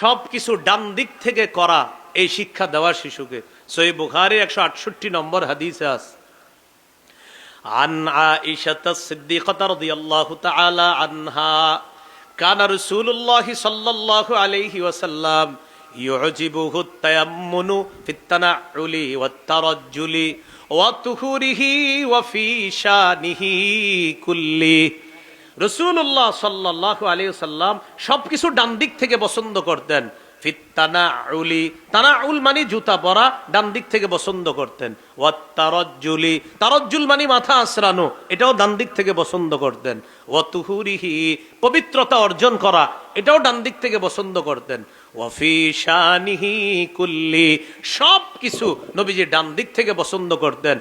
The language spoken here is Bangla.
সবকিছু ডান দিক থেকে করা, এই শিক্ষা দেওয়া শিশুকে। সহিহ বুখারী 168 নম্বর হাদিসে আছে, আন আয়েশা সিদ্দিকাহ রাদিয়াল্লাহু তাআলা আনহা কানা রাসূলুল্লাহ সাল্লাল্লাহু আলাইহি ওয়াসাল্লাম ইউজিবুহু তায়াম্মুনু ফিত তানাউলি ওয়াত তারাজ্জুলি ওয়া তুহুরিহি ওয়া ফি শানিহি কুল্লি। রাসূলুল্লাহ সাল্লাল্লাহু আলাইহি ওয়াসাল্লাম সবকিছু ডান দিক থেকে পছন্দ করতেন। ফিত তানাউলি, তানাউল মানে জুতা পরা, ডান দিক থেকে পছন্দ করতেন। ওয়াত তারাজ্জুলি, তারাজ্জুল মানে মাথা আঁচড়ানো, এটাও ডান দিক থেকে পছন্দ করতেন। ওয়া তুহুরিহি, পবিত্রতা অর্জন করা, এটাও ডান দিক থেকে পছন্দ করতেন। ওয়া ফি শানিহি কুল্লি, সব কিছু নবীজি ডান দিক থেকে পছন্দ করতেন।